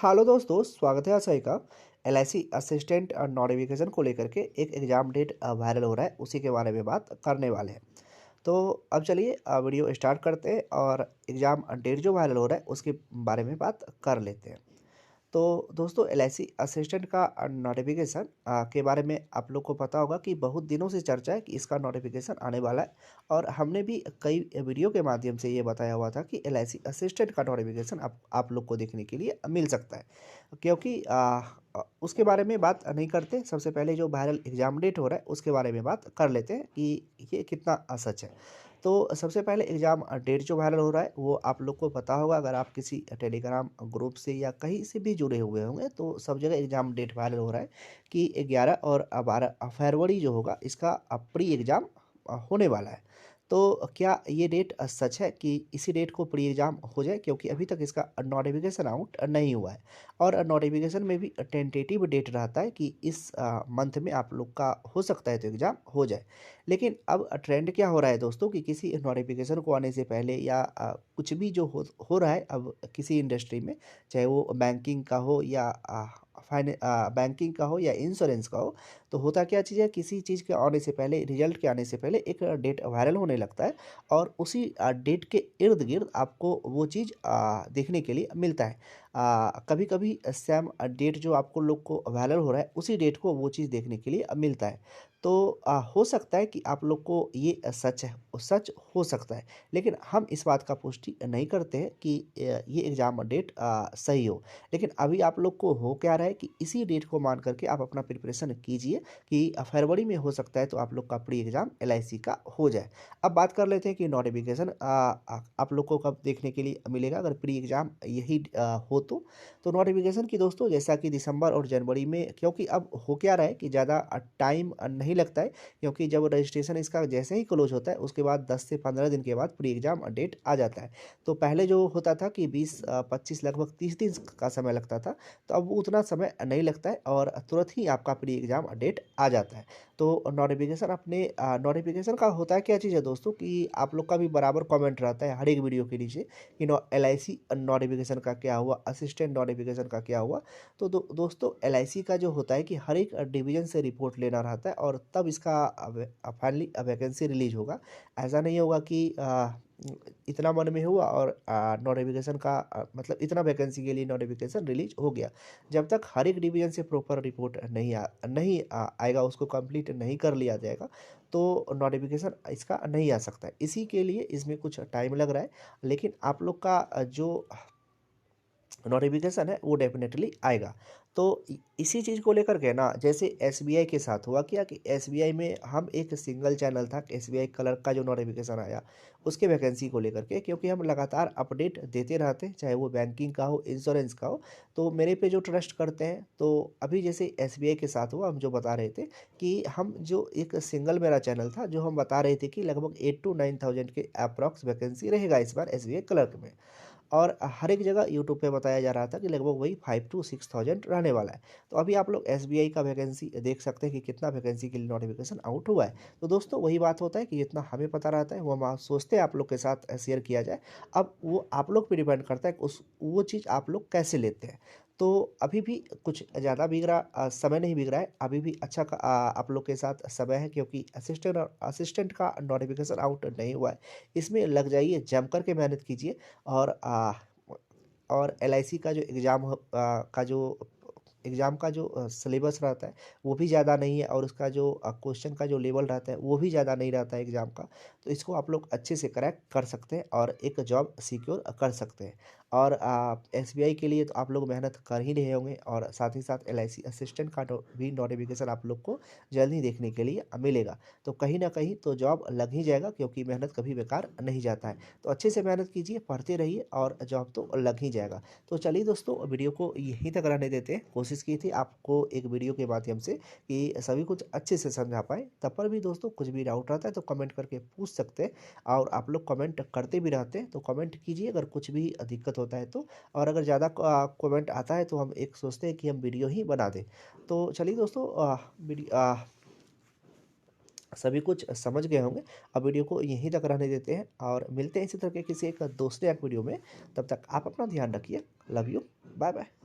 Hello दोस्तों, स्वागत है आशय का। एलआईसी असिस्टेंट नोटिफिकेशन को लेकर के एक एग्ज़ाम डेट वायरल हो रहा है, उसी के बारे में बात करने वाले हैं। तो अब चलिए वीडियो स्टार्ट करते हैं और एग्ज़ाम डेट जो वायरल हो रहा है उसके बारे में बात कर लेते हैं। तो दोस्तों, एलआईसी असिस्टेंट का नोटिफिकेशन के बारे में आप लोग को पता होगा कि बहुत दिनों से चर्चा है कि इसका नोटिफिकेशन आने वाला है। और हमने भी कई वीडियो के माध्यम से ये बताया हुआ था कि एलआईसी असिस्टेंट का नोटिफिकेशन आप लोग को देखने के लिए मिल सकता है। क्योंकि उसके बारे में बात नहीं करते, सबसे पहले जो वायरल एग्जाम डेट हो रहा है उसके बारे में बात कर लेते हैं कि ये कितना सच है। तो सबसे पहले एग्ज़ाम डेट जो वायरल हो रहा है वो आप लोग को पता होगा, अगर आप किसी टेलीग्राम ग्रुप से या कहीं से भी जुड़े हुए होंगे तो सब जगह एग्ज़ाम डेट वायरल हो रहा है कि 11 और 12 फरवरी जो होगा इसका प्री एग्ज़ाम होने वाला है। तो क्या ये डेट सच है कि इसी डेट को प्री एग्ज़ाम हो जाए, क्योंकि अभी तक इसका नोटिफिकेशन आउट नहीं हुआ है। और नोटिफिकेशन में भी टेंटेटिव डेट रहता है कि इस मंथ में आप लोग का हो सकता है तो एग्ज़ाम हो जाए। लेकिन अब ट्रेंड क्या हो रहा है दोस्तों कि किसी नोटिफिकेशन को आने से पहले या कुछ भी जो हो रहा है अब किसी इंडस्ट्री में, चाहे वो बैंकिंग का हो या बैंकिंग का हो या इंश्योरेंस का हो, तो होता क्या चीज़ है, किसी चीज़ के आने से पहले, रिजल्ट के आने से पहले एक डेट वायरल होने लगता है और उसी डेट के इर्द गिर्द आपको वो चीज़ देखने के लिए मिलता है। कभी कभी सेम डेट जो आपको लोग को वायरल हो रहा है उसी डेट को वो चीज़ देखने के लिए मिलता है। तो हो सकता है कि आप लोग को ये सच है, सच हो सकता है। लेकिन हम इस बात का पुष्टि नहीं करते हैं कि ये एग्ज़ाम डेट सही हो। लेकिन अभी आप लोग को हो क्या रहा है कि इसी डेट को मान करके आप अपना प्रिपरेशन कीजिए कि फरवरी में हो सकता है तो आप लोग का प्री एग्ज़ाम एलआईसी का हो जाए। अब बात कर लेते हैं कि नोटिफिकेशन आप लोग को कब देखने के लिए मिलेगा, अगर प्री एग्ज़ाम यही हो तो नोटिफिकेशन की दोस्तों जैसा कि दिसंबर और जनवरी में, क्योंकि अब हो क्या रहा है कि ज़्यादा टाइम नहीं लगता है, क्योंकि जब रजिस्ट्रेशन इसका जैसे ही क्लोज होता है उसके बाद 10 से 15 दिन के बाद प्री एग्ज़ाम डेट आ जाता है। तो पहले जो होता था कि 20-25 लगभग 30 दिन का समय लगता था, तो अब वो उतना समय नहीं लगता है और तुरंत ही आपका प्री एग्ज़ाम डेट आ जाता है। तो नोटिफिकेशन का होता है क्या चीज़ है दोस्तों कि आप लोग का भी बराबर कमेंट रहता है हर एक वीडियो के नीचे कि एलआईसी नोटिफिकेशन का क्या हुआ, असिस्टेंट नोटिफिकेशन का क्या हुआ। तो दोस्तों, एलआईसी का जो होता है कि हर एक डिवीज़न से रिपोर्ट लेना रहता है और तब इसका फाइनली वैकेंसी रिलीज होगा। ऐसा नहीं होगा कि इतना मन में हुआ और नोटिफिकेशन का मतलब इतना वैकेंसी के लिए नोटिफिकेशन रिलीज हो गया। जब तक हर एक डिवीज़न से प्रॉपर रिपोर्ट नहीं आएगा, उसको कंप्लीट नहीं कर लिया जाएगा, तो नोटिफिकेशन इसका नहीं आ सकता है। इसी के लिए इसमें कुछ टाइम लग रहा है। लेकिन आप लोग का जो नोटिफिकेशन है वो डेफिनेटली आएगा। तो इसी चीज़ को लेकर के ना, जैसे एसबीआई के साथ हुआ क्या कि एसबीआई में हम एक सिंगल चैनल था, एसबीआई क्लर्क का जो नोटिफिकेशन आया उसके वैकेंसी को लेकर के, क्योंकि हम लगातार अपडेट देते रहते हैं, चाहे वो बैंकिंग का हो, इंश्योरेंस का हो, तो मेरे पे जो ट्रस्ट करते हैं। तो अभी जैसे एसबीआई के साथ हुआ, हम जो बता रहे थे कि हम जो एक सिंगल मेरा चैनल था, जो हम बता रहे थे कि लगभग 8 to 9 थाउजेंड के अप्रॉक्स वैकेंसी रहेगा इस बार एसबीआई क्लर्क में। और हर एक जगह यूट्यूब पे बताया जा रहा था कि लगभग वही 5 to 6 थाउजेंड रहने वाला है। तो अभी आप लोग एसबीआई का वैकेंसी देख सकते हैं कि कितना वैकेंसी के लिए नोटिफिकेशन आउट हुआ है। तो दोस्तों, वही बात होता है कि जितना हमें पता रहता है वो हम सोचते हैं आप लोग के साथ शेयर किया जाए। अब वो आप लोग पे डिपेंड करता है कि उस वो चीज़ आप लोग कैसे लेते हैं। तो अभी भी कुछ ज़्यादा समय नहीं बिग रहा है, अभी भी अच्छा आप लोग के साथ समय है, क्योंकि असिस्टेंट का नोटिफिकेशन आउट नहीं हुआ है। इसमें लग जाइए, जम कर के मेहनत कीजिए। और एलआईसी का जो एग्ज़ाम का जो सिलेबस रहता है वो भी ज़्यादा नहीं है, और उसका जो क्वेश्चन का जो लेवल रहता है वो भी ज़्यादा नहीं रहता है एग्ज़ाम का। तो इसको आप लोग अच्छे से क्रैक कर सकते हैं और एक जॉब सिक्योर कर सकते हैं। और एसबीआई के लिए तो आप लोग मेहनत कर ही रहे होंगे, और साथ ही साथ एलआईसी असिस्टेंट का भी नोटिफिकेशन आप लोग को जल्द ही देखने के लिए मिलेगा। तो कहीं ना कहीं तो जॉब लग ही जाएगा, क्योंकि मेहनत कभी बेकार नहीं जाता है। तो अच्छे से मेहनत कीजिए, पढ़ते रहिए और जॉब तो लग ही जाएगा। तो चलिए दोस्तों, वीडियो को यहीं तक रहने देते हैं। कोशिश की थी आपको एक वीडियो के माध्यम से कि सभी कुछ अच्छे से समझा पाएँ। तब पर भी दोस्तों कुछ भी डाउट रहता है तो कमेंट करके पूछ सकते हैं, और आप लोग कमेंट करते भी रहते हैं तो कमेंट कीजिए अगर कुछ भी दिक्कत होता है तो। और अगर ज़्यादा कमेंट आता है तो हम एक सोचते हैं कि हम वीडियो ही बना दें। तो चलिए दोस्तों, सभी कुछ समझ गए होंगे। अब वीडियो को यहीं तक रहने देते हैं और मिलते हैं इसी तरह के किसी एक दूसरे एक वीडियो में। तब तक आप अपना ध्यान रखिए। Love you. Bye bye.